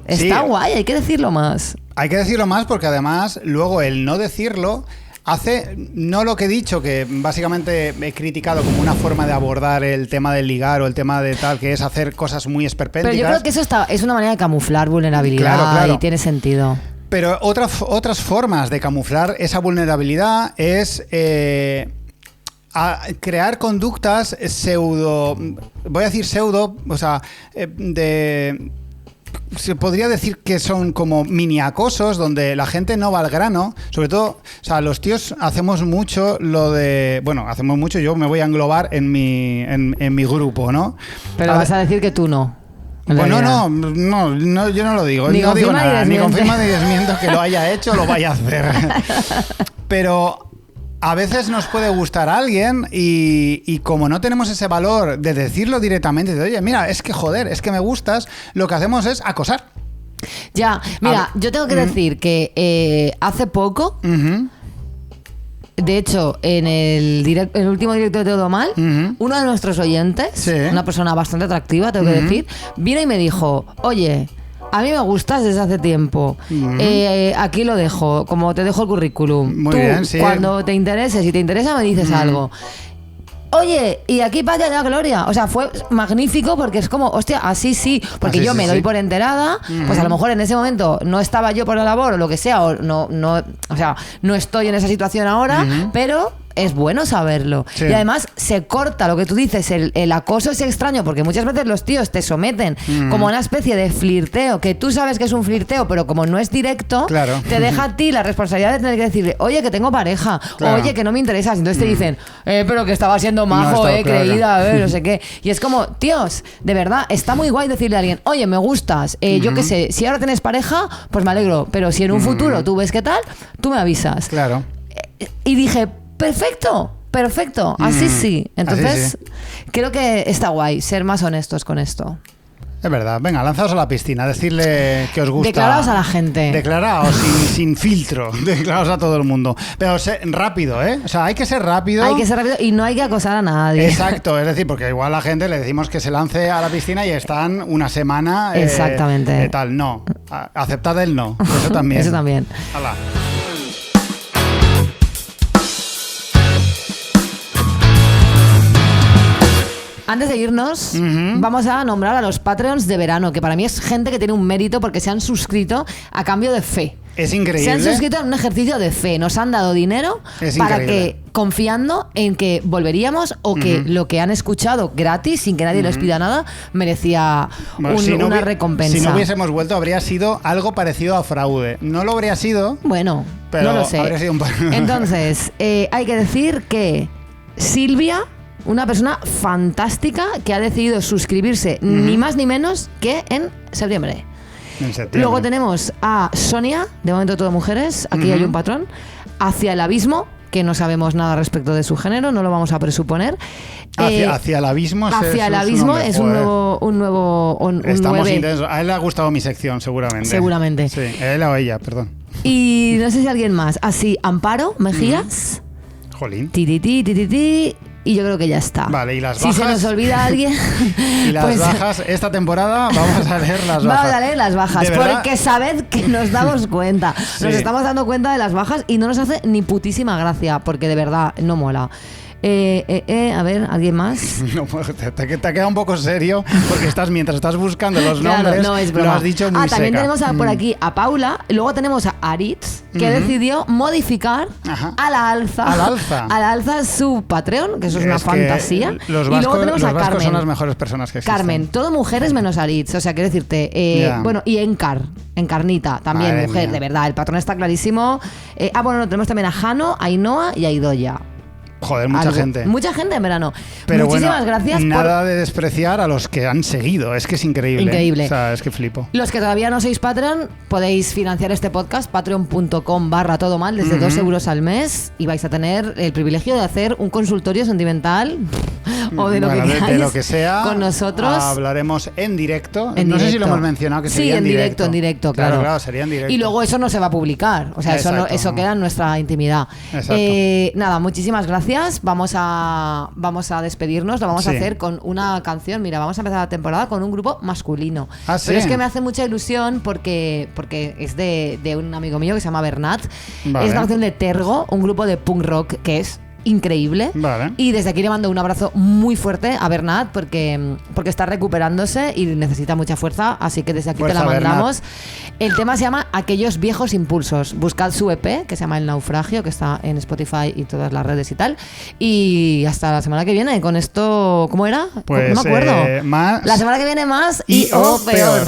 [SPEAKER 1] está guay, hay que decirlo más.
[SPEAKER 2] Hay que decirlo más porque además luego el no decirlo hace, no lo que he dicho, que básicamente he criticado como una forma de abordar el tema del ligar o el tema de tal, que es hacer cosas muy esperpénticas.
[SPEAKER 1] Pero yo creo que eso es una manera de camuflar vulnerabilidad, claro. Y tiene sentido.
[SPEAKER 2] Pero otras formas de camuflar esa vulnerabilidad es... a crear conductas voy a decir pseudo, o sea, se podría decir que son como mini acosos donde la gente no va al grano, sobre todo, o sea, los tíos hacemos mucho hacemos mucho, yo me voy a englobar en mi grupo, ¿no?
[SPEAKER 1] Pero vas a decir que tú no.
[SPEAKER 2] Bueno, no, yo no lo digo, no digo nada, ni confirma ni desmiento que lo haya hecho o lo vaya a hacer. Pero a veces nos puede gustar a alguien y como no tenemos ese valor de decirlo directamente, de oye, mira, es que joder, es que me gustas, lo que hacemos es acosar.
[SPEAKER 1] Ya, mira, yo tengo que decir que hace poco, de hecho, en el último directo de Todo Mal, uno de nuestros oyentes, una persona bastante atractiva, tengo que decir, vino y me dijo, oye, a mí me gustas desde hace tiempo. Aquí lo dejo, como te dejo el currículum.
[SPEAKER 2] Muy
[SPEAKER 1] Tú,
[SPEAKER 2] bien, sí.
[SPEAKER 1] cuando te interese, si te interesa, me dices algo. Oye, y aquí vaya la gloria. O sea, fue magnífico porque es como, hostia, así sí. Porque yo me doy por enterada, pues a lo mejor en ese momento no estaba yo por la labor o lo que sea, o no estoy en esa situación ahora, pero... es bueno saberlo. Sí. Y además se corta lo que tú dices, el acoso es extraño porque muchas veces los tíos te someten como una especie de flirteo, que tú sabes que es un flirteo, pero como no es directo, te deja a ti la responsabilidad de tener que decirle, oye, que tengo pareja, oye, que no me interesas. Entonces te dicen, pero que estaba siendo majo, creída, no sé qué. Y es como, tíos, de verdad, está muy guay decirle a alguien, oye, me gustas, yo qué sé, si ahora tienes pareja, pues me alegro, pero si en un futuro tú ves qué tal, tú me avisas.
[SPEAKER 2] Claro.
[SPEAKER 1] Y dije, perfecto, así sí. Entonces, creo que está guay ser más honestos con esto.
[SPEAKER 2] Es verdad, venga, lanzaos a la piscina, decirle que os gusta.
[SPEAKER 1] Declaraos a la gente.
[SPEAKER 2] Declaraos sin filtro, declaraos a todo el mundo. Pero rápido, ¿eh? O sea, hay que ser rápido.
[SPEAKER 1] Hay que ser rápido y no hay que acosar a nadie.
[SPEAKER 2] Exacto, es decir, porque igual a la gente le decimos que se lance a la piscina y están una semana...
[SPEAKER 1] Exactamente.
[SPEAKER 2] Tal, no. Aceptad el no, eso también.
[SPEAKER 1] Eso también.
[SPEAKER 2] Hala.
[SPEAKER 1] Antes de irnos, vamos a nombrar a los Patreons de verano, que para mí es gente que tiene un mérito porque se han suscrito a cambio de fe.
[SPEAKER 2] Es increíble.
[SPEAKER 1] Se han suscrito en un ejercicio de fe. Nos han dado dinero para que, confiando en que volveríamos o que lo que han escuchado gratis, sin que nadie les pida nada, merecía una recompensa.
[SPEAKER 2] Si no hubiésemos vuelto, habría sido algo parecido a fraude. No lo habría sido.
[SPEAKER 1] Bueno,
[SPEAKER 2] pero
[SPEAKER 1] no lo sé.
[SPEAKER 2] Habría sido un...
[SPEAKER 1] Entonces, hay que decir que Silvia, una persona fantástica que ha decidido suscribirse ni más ni menos que en septiembre. Luego tenemos a Sonia, de momento todo mujeres, aquí hay un patrón, Hacia el Abismo, que no sabemos nada respecto de su género, no lo vamos a presuponer.
[SPEAKER 2] Hacia el Abismo
[SPEAKER 1] es un nuevo
[SPEAKER 2] Estamos intensos. A él le ha gustado mi sección, seguramente. Sí, él o ella, perdón.
[SPEAKER 1] Y no sé si alguien más. Así, Amparo Mejías.
[SPEAKER 2] Jolín.
[SPEAKER 1] Y yo creo que ya está.
[SPEAKER 2] Vale, ¿y las bajas?
[SPEAKER 1] Si se nos olvida alguien...
[SPEAKER 2] Y las pues, bajas, esta temporada vamos a leer las bajas.
[SPEAKER 1] Vamos a leer las bajas, porque sabed que nos damos cuenta. Nos estamos dando cuenta de las bajas y no nos hace ni putísima gracia, porque de verdad no mola. A ver, ¿alguien más?
[SPEAKER 2] No, te queda un poco serio porque mientras estás buscando los nombres,
[SPEAKER 1] no, es broma.
[SPEAKER 2] Lo has dicho muy
[SPEAKER 1] también
[SPEAKER 2] seca.
[SPEAKER 1] tenemos por aquí a Paula, luego tenemos a Aritz, que decidió modificar a la alza su Patreon, que eso es una fantasía.
[SPEAKER 2] Los vascos, y luego tenemos a Carmen. Son las mejores personas que existen.
[SPEAKER 1] Carmen, todo mujeres menos Aritz, o sea, quiero decirte, bueno, y Encarnita, también Madre mujer, mía. De verdad, el patrón está clarísimo. Bueno, tenemos también a Jano, a Ainhoa y a Idoya.
[SPEAKER 2] Joder, mucha gente.
[SPEAKER 1] Mucha gente en verano.
[SPEAKER 2] Pero
[SPEAKER 1] muchísimas gracias.
[SPEAKER 2] Nada de despreciar a los que han seguido. Es que es increíble.
[SPEAKER 1] Increíble.
[SPEAKER 2] O sea, es que flipo.
[SPEAKER 1] Los que todavía no sois Patreon, podéis financiar este podcast, patreon.com/todomal, desde 2 euros al mes, y vais a tener el privilegio de hacer un consultorio sentimental o de lo que queráis,
[SPEAKER 2] de lo que sea,
[SPEAKER 1] con nosotros.
[SPEAKER 2] Hablaremos en directo. No sé si lo hemos mencionado, que sería en directo.
[SPEAKER 1] En directo, claro.
[SPEAKER 2] Claro, sería en directo.
[SPEAKER 1] Y luego eso no se va a publicar. O sea, eso queda en nuestra intimidad. Nada, muchísimas gracias. Vamos a despedirnos. Lo vamos a hacer con una canción. Mira, vamos a empezar la temporada con un grupo masculino. Pero es que me hace mucha ilusión porque es de un amigo mío que se llama Bernat. Vale. Es una canción de Tergo, un grupo de punk rock que es increíble.
[SPEAKER 2] Vale.
[SPEAKER 1] Y desde aquí le mando un abrazo muy fuerte a Bernat porque está recuperándose y necesita mucha fuerza, así que desde aquí te la mandamos. Bernat. El tema se llama Aquellos viejos impulsos. Buscad su EP, que se llama El Naufragio, que está en Spotify y todas las redes y tal. Y hasta la semana que viene. Con esto, ¿cómo era?
[SPEAKER 2] Pues,
[SPEAKER 1] no me acuerdo.
[SPEAKER 2] Más
[SPEAKER 1] la semana que viene más y o peor.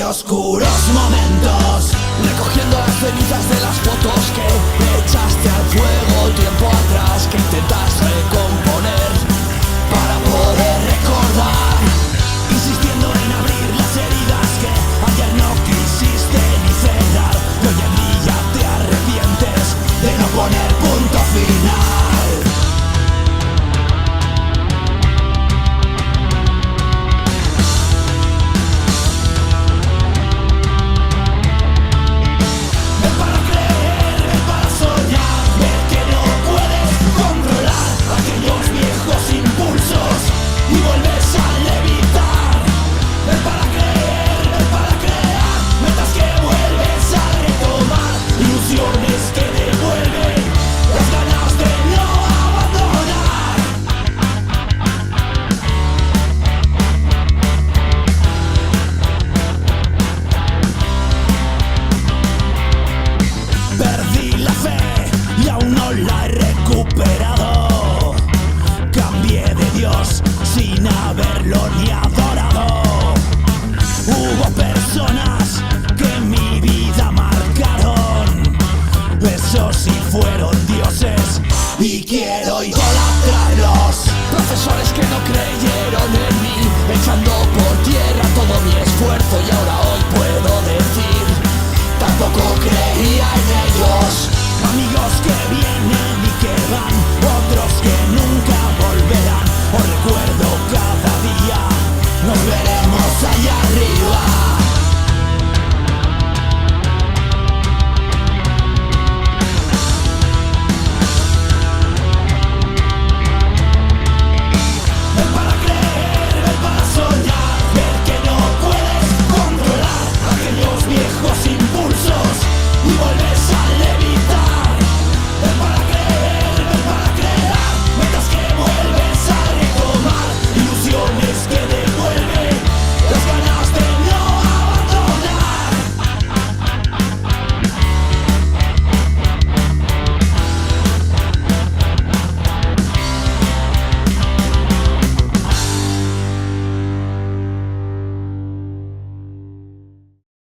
[SPEAKER 4] Oscuros momentos, recogiendo las cenizas de las fotos que echaste al fuego tiempo atrás, que intentas recomponer para poder recordar, insistiendo en abrir las heridas que ayer no quisiste ni cerrar, y hoy en día te arrepientes de no poner punto final. Cambié de Dios sin sin haberlo ni adorado. Hubo personas que mi vida marcaron, esos sí fueron dioses y quiero idolatrarlos. Profesores que no creyeron en mí, echando por tierra todo mi esfuerzo, y ahora hoy puedo decir, tampoco creía en ellos. Amigos que vienen